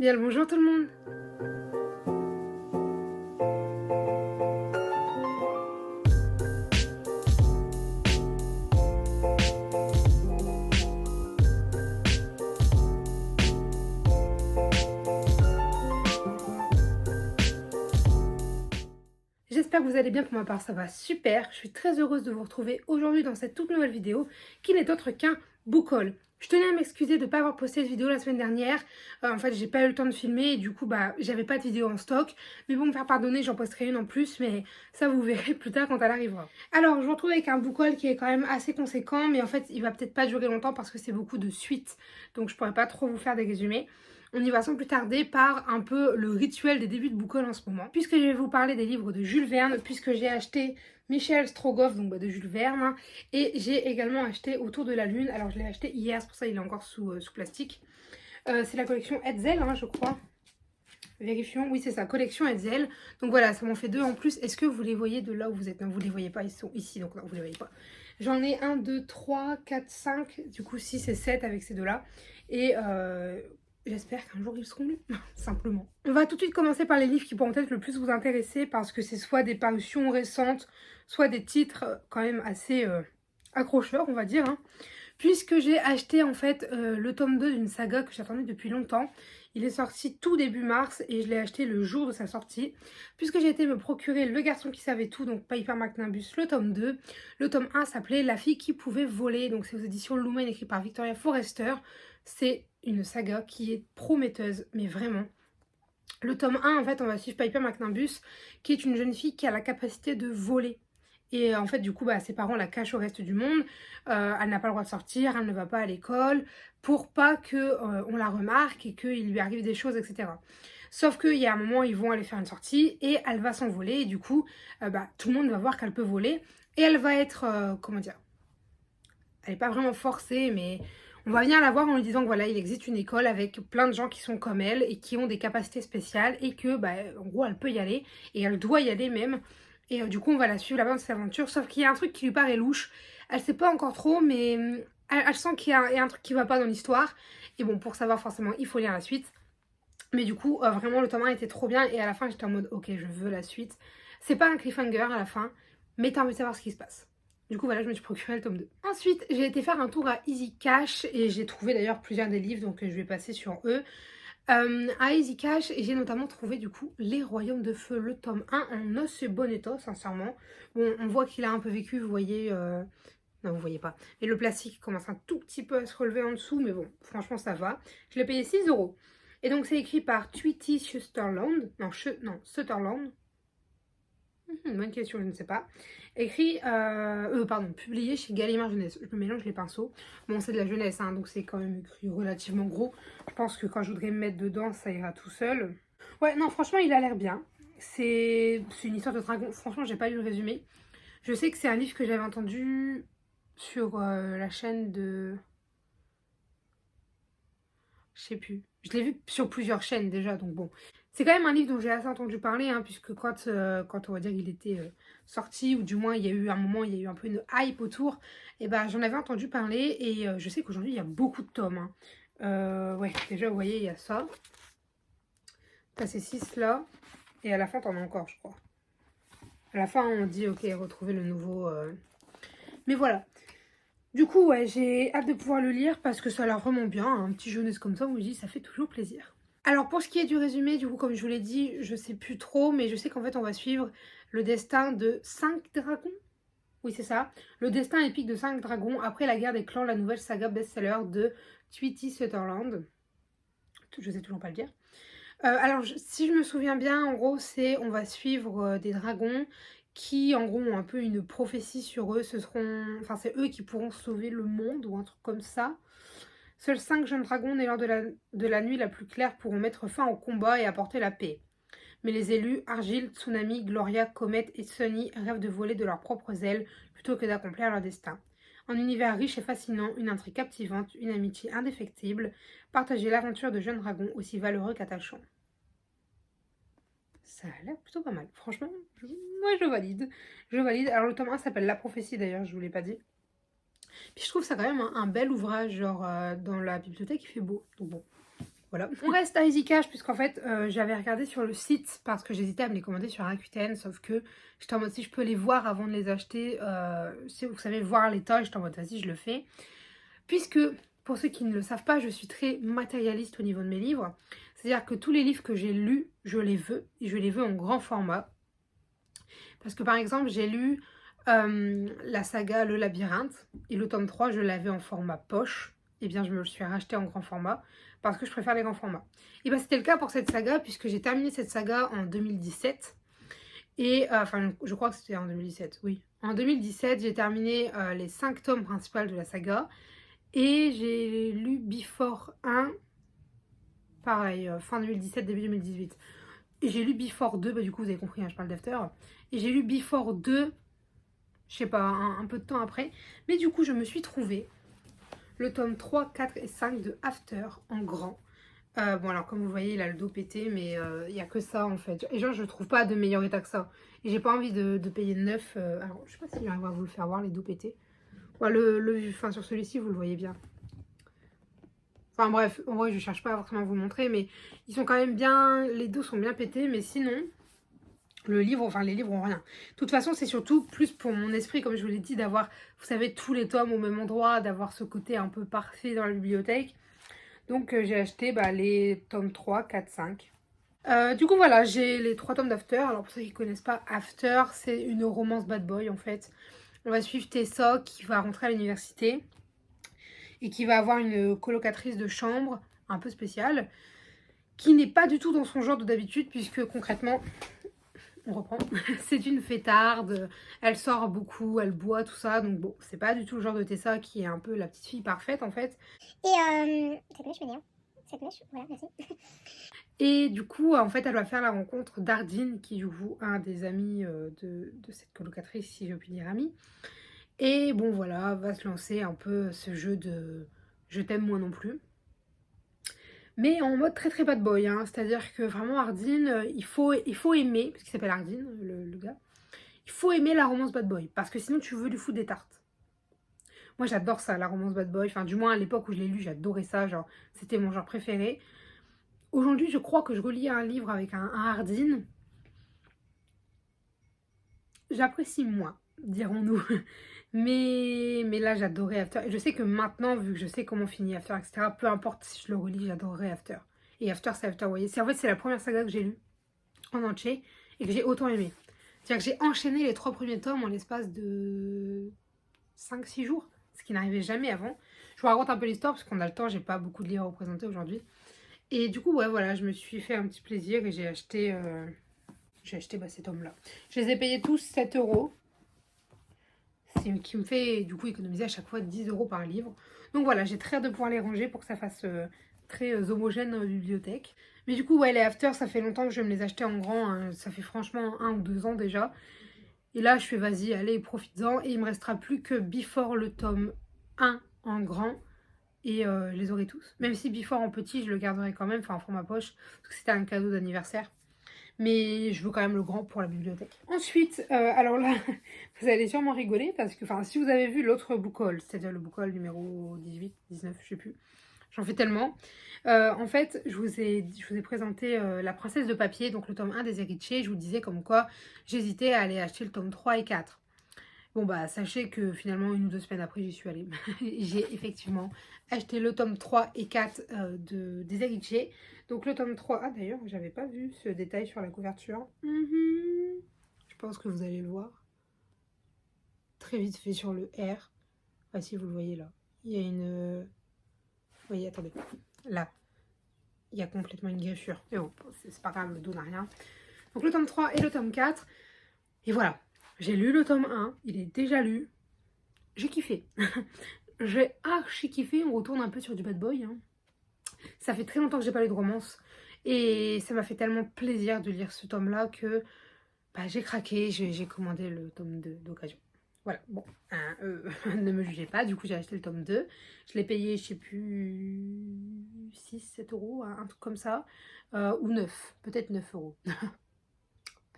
Bien le bonjour tout le monde. J'espère que vous allez bien, pour ma part ça va super. Je suis très heureuse de vous retrouver aujourd'hui dans cette toute nouvelle vidéo qui n'est autre qu'un book haul. Je tenais à m'excuser de ne pas avoir posté cette vidéo la semaine dernière. En fait, j'ai pas eu le temps de filmer et du coup, j'avais pas de vidéo en stock. Mais bon, me faire pardonner, j'en posterai une en plus, mais ça vous verrez plus tard quand elle arrivera. Alors, je vous retrouve avec un book haul qui est quand même assez conséquent, mais en fait, il va peut-être pas durer longtemps parce que c'est beaucoup de suites. Donc, je pourrais pas trop vous faire des résumés. On y va sans plus tarder par un peu le rituel des débuts de book haul en ce moment. Puisque je vais vous parler des livres de Jules Verne, puisque j'ai acheté Michel Strogoff, donc de Jules Verne, et j'ai également acheté Autour de la Lune. Alors je l'ai acheté hier, c'est pour ça qu'il est encore sous plastique. C'est la collection Hetzel, je crois. Vérifions, oui c'est ça, collection Hetzel. Donc voilà, ça m'en fait deux en plus. Est-ce que vous les voyez de là où vous êtes? Non, vous les voyez pas, ils sont ici, donc non, vous les voyez pas. J'en ai 1, 2, 3, 4, 5, du coup 6 et 7 avec ces deux-là. Et j'espère qu'un jour ils seront lus, simplement. On va tout de suite commencer par les livres qui pourront peut-être le plus vous intéresser parce que c'est soit des parutions récentes, soit des titres quand même assez accrocheurs, on va dire. Puisque j'ai acheté en fait le tome 2 d'une saga que j'attendais depuis longtemps. Il est sorti tout début mars et je l'ai acheté le jour de sa sortie. Puisque j'ai été me procurer Le garçon qui savait tout, donc Piper McNimbus, le tome 2. Le tome 1 s'appelait La fille qui pouvait voler, donc c'est aux éditions Lumen, écrit par Victoria Forrester. C'est une saga qui est prometteuse, mais vraiment. Le tome 1, en fait, on va suivre Piper McNimbus, qui est une jeune fille qui a la capacité de voler. Et en fait, du coup, ses parents la cachent au reste du monde. Elle n'a pas le droit de sortir, elle ne va pas à l'école, pour pas qu'on la remarque et qu'il lui arrive des choses, etc. Sauf qu'il y a un moment, ils vont aller faire une sortie et elle va s'envoler. Et du coup, tout le monde va voir qu'elle peut voler. Et elle va être, comment dire, elle n'est pas vraiment forcée, mais on va venir la voir en lui disant que voilà, il existe une école avec plein de gens qui sont comme elle et qui ont des capacités spéciales et que, en gros, elle peut y aller et elle doit y aller même. Et du coup, on va la suivre là-bas dans cette aventure, sauf qu'il y a un truc qui lui paraît louche. Elle sait pas encore trop, mais elle sent qu'il y a un truc qui va pas dans l'histoire. Et bon, pour savoir forcément, il faut lire la suite. Mais du coup, vraiment, le tome 1 était trop bien et à la fin, j'étais en mode, ok, je veux la suite. C'est pas un cliffhanger à la fin, mais t'as envie de savoir ce qui se passe. Du coup, voilà, je me suis procuré le tome 2. Ensuite, j'ai été faire un tour à Easy Cash et j'ai trouvé d'ailleurs plusieurs des livres, donc je vais passer sur eux. À Easy Cash, et j'ai notamment trouvé du coup Les Royaumes de Feu, le tome 1 en assez bon état, sincèrement. Bon, on voit qu'il a un peu vécu, vous voyez... Non, vous voyez pas. Et le plastique commence un tout petit peu à se relever en dessous, mais bon, franchement, ça va. Je l'ai payé 6 €. Et donc, c'est écrit par Tweety Sutherland. Non, Sutherland. Bonne question, je ne sais pas. Publié chez Gallimard Jeunesse. Je me mélange les pinceaux. Bon, c'est de la jeunesse, donc c'est quand même écrit relativement gros. Je pense que quand je voudrais me mettre dedans, ça ira tout seul. Ouais, non, franchement, il a l'air bien. C'est une histoire de dragon. Franchement, j'ai pas lu le résumé. Je sais que c'est un livre que j'avais entendu sur la chaîne de... Je sais plus. Je l'ai vu sur plusieurs chaînes déjà, donc bon. C'est quand même un livre dont j'ai assez entendu parler, puisque quand on va dire il était sorti, ou du moins il y a eu un moment, il y a eu un peu une hype autour, et j'en avais entendu parler, et je sais qu'aujourd'hui il y a beaucoup de tomes. Ouais, déjà vous voyez, il y a ça. T'as ces 6 là, et à la fin t'en as encore, je crois. À la fin on dit ok, retrouver le nouveau... Mais voilà. Du coup, ouais, j'ai hâte de pouvoir le lire parce que ça a l'air vraiment bien. Un petit jeunesse comme ça, on me dit, ça fait toujours plaisir. Alors, pour ce qui est du résumé, du coup, comme je vous l'ai dit, je sais plus trop, mais je sais qu'en fait, on va suivre le destin de 5 dragons. Oui, c'est ça. Le destin épique de 5 dragons après la guerre des clans, la nouvelle saga best-seller de Tweety Sutherland. Je sais toujours pas le dire. Alors, si je me souviens bien, en gros, on va suivre des dragons qui, en gros, ont un peu une prophétie sur eux. C'est eux qui pourront sauver le monde ou un truc comme ça. Seuls 5 jeunes dragons nés lors de la nuit la plus claire pourront mettre fin au combat et apporter la paix. Mais les élus, Argyle, Tsunami, Gloria, Comet et Sunny rêvent de voler de leurs propres ailes plutôt que d'accomplir leur destin. Un univers riche et fascinant, une intrigue captivante, une amitié indéfectible, partagez l'aventure de jeunes dragons aussi valeureux qu'attachants. Ça a l'air plutôt pas mal. Franchement, moi je valide. Je valide. Alors le tome 1 s'appelle La prophétie d'ailleurs, je vous l'ai pas dit. Puis je trouve ça quand même un bel ouvrage, genre dans la bibliothèque il fait beau. Donc bon, Voilà. On reste à Easy Cash puisqu'en fait j'avais regardé sur le site parce que j'hésitais à me les commander sur Rakuten, sauf que j'étais en mode si je peux les voir avant de les acheter, si vous savez voir l'état, j'étais en mode vas-y je le fais. Puisque pour ceux qui ne le savent pas, je suis très matérialiste au niveau de mes livres. C'est-à-dire que tous les livres que j'ai lus, je les veux et je les veux en grand format. Parce que par exemple j'ai lu la saga Le Labyrinthe et le tome 3 je l'avais en format poche. Et bien je me le suis racheté en grand format parce que je préfère les grands formats. Et bien c'était le cas pour cette saga puisque j'ai terminé cette saga en 2017. Et enfin je crois que c'était en 2017, oui. En 2017 j'ai terminé les 5 tomes principaux de la saga. Et j'ai lu Before 1, pareil, fin 2017, début 2018. Et j'ai lu Before 2, bah du coup vous avez compris, hein, je parle d'After. Et j'ai lu Before 2, je sais pas, un peu de temps après. Mais du coup je me suis trouvé le tome 3, 4 et 5 de After en grand. Bon alors comme vous voyez il a le dos pété mais il n'y a que ça en fait. Et genre je trouve pas de meilleur état que ça. Et j'ai pas envie de payer neuf. Alors je sais pas si j'arrive à vous le faire voir les dos pétés. Ouais, enfin, sur celui-ci vous le voyez bien. Enfin bref, en vrai je cherche pas forcément à vous le montrer mais ils sont quand même bien, les dos sont bien pétés mais sinon le livre, enfin les livres ont rien. De toute façon c'est surtout plus pour mon esprit comme je vous l'ai dit d'avoir, vous savez, tous les tomes au même endroit, d'avoir ce côté un peu parfait dans la bibliothèque. Donc j'ai acheté les tomes 3, 4, 5. Du coup voilà, j'ai les 3 tomes d'After. Alors pour ceux qui ne connaissent pas, After c'est une romance bad boy en fait. On va suivre Tessa qui va rentrer à l'université et qui va avoir une colocatrice de chambre un peu spéciale qui n'est pas du tout dans son genre d'habitude puisque concrètement, on reprend, c'est une fêtarde, elle sort beaucoup, elle boit, tout ça, donc bon, c'est pas du tout le genre de Tessa qui est un peu la petite fille parfaite en fait. Et cette mèche m'énerve, cette mèche, voilà, merci. Et du coup, en fait, elle va faire la rencontre d'Ardine qui joue un des amis de cette colocatrice, si je puis dire ami. Et bon voilà, va se lancer un peu ce jeu de je t'aime moi non plus. Mais en mode très très bad boy, hein. C'est-à-dire que vraiment Ardine, il faut aimer, parce qu'il s'appelle Ardine, le gars, il faut aimer la romance bad boy, parce que sinon tu veux lui foutre des tartes. Moi j'adore ça, la romance bad boy, enfin du moins à l'époque où je l'ai lu, j'adorais ça, genre c'était mon genre préféré. Aujourd'hui je crois que je relis un livre avec un Ardine, j'apprécie moins, dirons-nous. Mais là, j'adorais After. Et je sais que maintenant, vu que je sais comment finit After, etc., peu importe si je le relis, j'adorerais After. Et After, c'est After, vous voyez. En fait, c'est la première saga que j'ai lue en entier et que j'ai autant aimé. C'est-à-dire que j'ai enchaîné les 3 premiers tomes en l'espace de 5-6 jours, ce qui n'arrivait jamais avant. Je vous raconte un peu l'histoire parce qu'on a le temps, j'ai pas beaucoup de livres à vous présenter aujourd'hui. Et du coup, ouais, voilà, je me suis fait un petit plaisir et j'ai acheté ces tomes-là. Je les ai payés tous 7 €. Qui me fait du coup économiser à chaque fois 10 € par livre. Donc voilà, j'ai très hâte de pouvoir les ranger pour que ça fasse très homogène dans la bibliothèque. Mais du coup, ouais, les After, ça fait longtemps que je vais me les acheter en grand, hein. Ça fait franchement 1 ou 2 ans déjà. Et là, je fais vas-y, allez, profites-en. Et il me restera plus que Before le tome 1 en grand. Et je les aurai tous. Même si Before en petit, je le garderai quand même, enfin en format poche, parce que c'était un cadeau d'anniversaire. Mais je veux quand même le grand pour la bibliothèque. Ensuite, alors là, vous allez sûrement rigoler parce que, enfin, si vous avez vu l'autre book haul, c'est-à-dire le book haul numéro 18, 19, je sais plus, j'en fais tellement. En fait, je vous ai présenté La Princesse de Papier, donc le tome 1 des héritiers. Je vous disais comme quoi j'hésitais à aller acheter le tome 3 et 4. Bon bah sachez que finalement 1 ou 2 semaines après j'y suis allée. J'ai effectivement acheté le tome 3 et 4 des héritiers. Donc le tome 3, ah d'ailleurs j'avais pas vu ce détail sur la couverture. Je pense que vous allez le voir. Très vite fait sur le R. Ah si vous le voyez là. Il y a une... Vous voyez, attendez. Là. Il y a complètement une griffure. Mais bon, c'est pas grave, le dos n'a rien. Donc le tome 3 et le tome 4. Et voilà. J'ai lu le tome 1, il est déjà lu. J'ai kiffé. J'ai archi kiffé. On retourne un peu sur du bad boy. Hein. Ça fait très longtemps que j'ai pas lu de romance. Et ça m'a fait tellement plaisir de lire ce tome-là que bah, j'ai craqué. J'ai commandé le tome 2 d'occasion. Voilà, bon, hein, ne me jugez pas. Du coup, j'ai acheté le tome 2. Je l'ai payé, je sais plus, 6, 7 €, un truc comme ça. Ou 9, peut-être 9 €.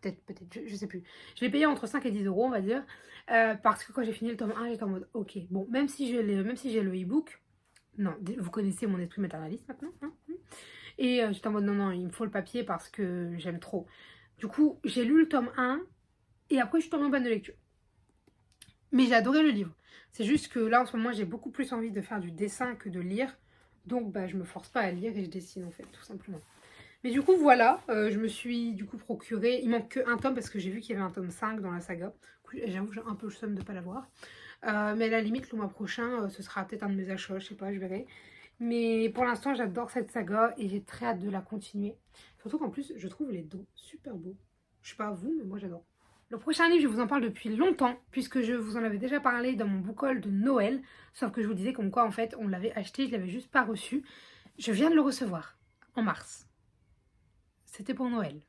Peut-être, je sais plus. Je l'ai payé entre 5 et 10 €, on va dire. Parce que quand j'ai fini le tome 1, j'étais en mode, ok, bon, même si j'ai le e-book, non, vous connaissez mon esprit maternaliste maintenant. Hein, Et j'étais en mode non, il me faut le papier parce que j'aime trop. Du coup, j'ai lu le tome 1 et après je suis tombée en panne de lecture. Mais j'ai adoré le livre. C'est juste que là, en ce moment, j'ai beaucoup plus envie de faire du dessin que de lire. Donc, je me force pas à lire et je dessine, en fait, tout simplement. Mais du coup, voilà, je me suis du coup procuré... Il manque qu'un tome parce que j'ai vu qu'il y avait un tome 5 dans la saga. J'avoue, j'ai un peu le seum de ne pas l'avoir. Mais à la limite, le mois prochain, ce sera peut-être un de mes achats, je sais pas, je verrai. Mais pour l'instant, j'adore cette saga et j'ai très hâte de la continuer. Surtout qu'en plus, je trouve les dos super beaux. Je sais pas vous, mais moi j'adore. Le prochain livre, je vous en parle depuis longtemps, puisque je vous en avais déjà parlé dans mon book haul de Noël. Sauf que je vous disais comme quoi, en fait, on l'avait acheté, je l'avais juste pas reçu. Je viens de le recevoir, en mars. C'était pour Noël.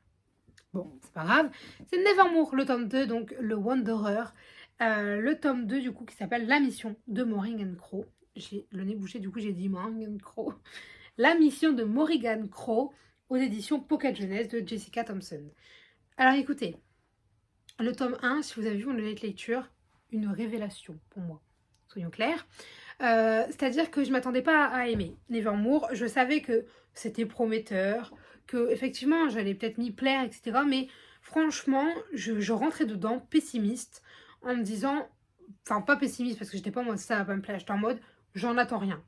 Bon, c'est pas grave. C'est Nevermore, le tome 2, donc le Wanderer. Le tome 2, du coup, qui s'appelle La Mission de Morrigan Crow. J'ai le nez bouché, du coup, j'ai dit Morrigan Crow. La Mission de Morrigan Crow, aux éditions Pocket Jeunesse de Jessica Thompson. Alors, écoutez. Le tome 1, si vous avez vu mon lecture, une révélation pour moi, soyons clairs. C'est-à-dire que je ne m'attendais pas à aimer Nevermore. Je savais que c'était prometteur, que effectivement j'allais peut-être m'y plaire, etc. Mais franchement, je rentrais dedans pessimiste en me disant, enfin pas pessimiste parce que j'étais pas en mode ça va pas me plaire, j'étais en mode j'en attends rien.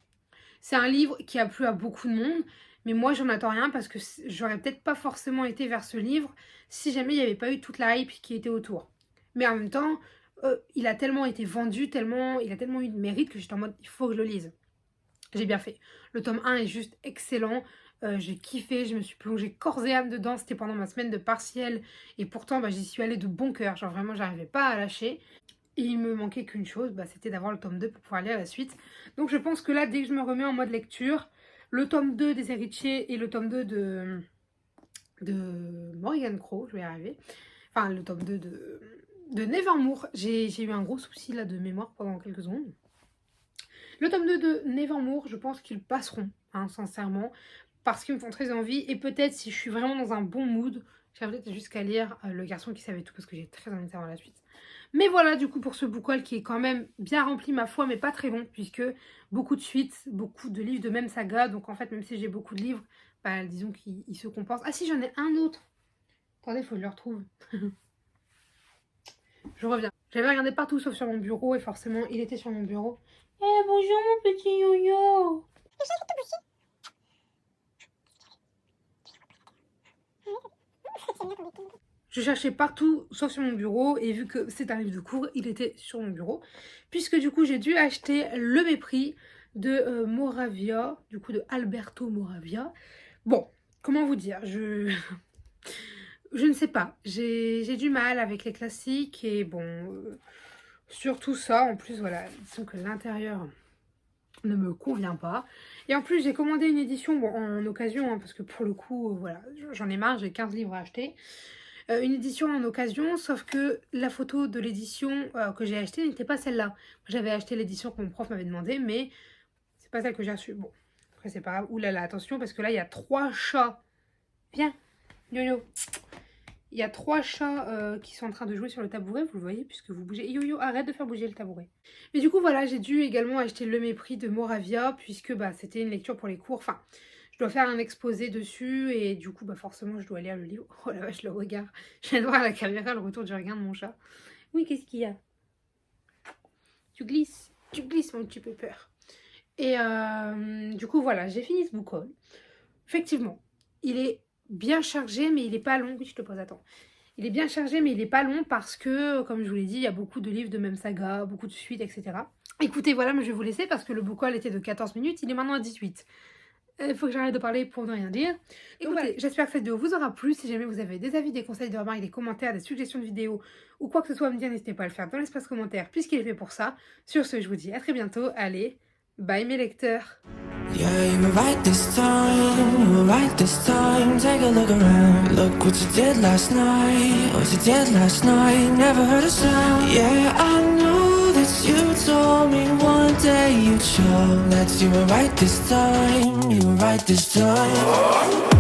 C'est un livre qui a plu à beaucoup de monde. Mais moi, j'en attends rien parce que j'aurais peut-être pas forcément été vers ce livre si jamais il n'y avait pas eu toute la hype qui était autour. Mais en même temps, il a tellement été vendu, il a tellement eu de mérite que j'étais en mode, il faut que je le lise. J'ai bien fait. Le tome 1 est juste excellent. J'ai kiffé, je me suis plongée corps et âme dedans. C'était pendant ma semaine de partiel. Et pourtant, j'y suis allée de bon cœur. Genre vraiment, j'arrivais pas à lâcher. Et il me manquait qu'une chose, c'était d'avoir le tome 2 pour pouvoir aller à la suite. Donc je pense que là, dès que je me remets en mode lecture... Le tome 2 des Héritiers et le tome 2 de Morrigan Crow, je vais y arriver. Enfin, le tome 2 de Nevermore. J'ai eu un gros souci là de mémoire pendant quelques secondes. Le tome 2 de Nevermore, je pense qu'ils passeront, sincèrement, parce qu'ils me font très envie. Et peut-être si je suis vraiment dans un bon mood, j'irai peut-être jusqu'à lire Le Garçon qui savait tout, parce que j'ai très envie de savoir la suite. Mais voilà, du coup, pour ce book haul qui est quand même bien rempli, ma foi, mais pas très long, puisque beaucoup de suites, beaucoup de livres de même saga. Donc, en fait, même si j'ai beaucoup de livres, disons qu'ils se compensent. Ah si, j'en ai un autre. Attendez, il faut que je le retrouve. Je reviens. J'avais regardé partout sauf sur mon bureau, et forcément, il était sur mon bureau. Eh, bonjour mon petit yo-yo. Je cherchais partout sauf sur mon bureau et vu que c'est un livre de cours, il était sur mon bureau. Puisque du coup j'ai dû acheter Le Mépris de Moravia, du coup de Alberto Moravia. Bon, comment vous dire, je ne sais pas, j'ai du mal avec les classiques et bon, surtout ça, en plus voilà, disons que l'intérieur ne me convient pas. Et en plus j'ai commandé une édition en occasion, parce que pour le coup, voilà, j'en ai marre, j'ai 15 livres à acheter. Une édition en occasion, sauf que la photo de l'édition que j'ai achetée n'était pas celle-là. J'avais acheté l'édition que mon prof m'avait demandé, mais c'est pas celle que j'ai reçue. Bon, après c'est pas grave. Ouh là là, attention, parce que là il y a 3 chats. Viens, Yo-Yo. Il y a 3 chats qui sont en train de jouer sur le tabouret, vous le voyez, puisque vous bougez. Yo-Yo, arrête de faire bouger le tabouret. Mais du coup, voilà, j'ai dû également acheter Le Mépris de Moravia, puisque c'était une lecture pour les cours. Enfin, je dois faire un exposé dessus et du coup, forcément, je dois lire le livre. Oh la vache, le regard. Je viens de voir à la caméra le retour du regard de mon chat. Oui, qu'est-ce qu'il y a? Tu glisses mon petit peu peur. Et du coup, voilà, j'ai fini ce book haul. Effectivement, il est bien chargé, mais il est pas long. Oui, je te pose, attends. Il est bien chargé, mais il est pas long parce que, comme je vous l'ai dit, il y a beaucoup de livres de même saga, beaucoup de suites, etc. Écoutez, voilà, mais je vais vous laisser parce que le book haul était de 14 minutes, il est maintenant à 18. Il faut que j'arrête de parler pour ne rien dire. Écoutez, voilà, j'espère que cette vidéo vous aura plu. Si jamais vous avez des avis, des conseils, des remarques, des commentaires, des suggestions de vidéos ou quoi que ce soit à me dire, n'hésitez pas à le faire dans l'espace commentaire puisqu'il est fait pour ça. Sur ce, je vous dis à très bientôt. Allez, bye mes lecteurs. Yeah, you were right this time, you were right this time. Take a look around, look what you did last night. What you did last night, never heard a sound. Yeah, I know that you told me one day you'd show that you were right this time, you were right this time.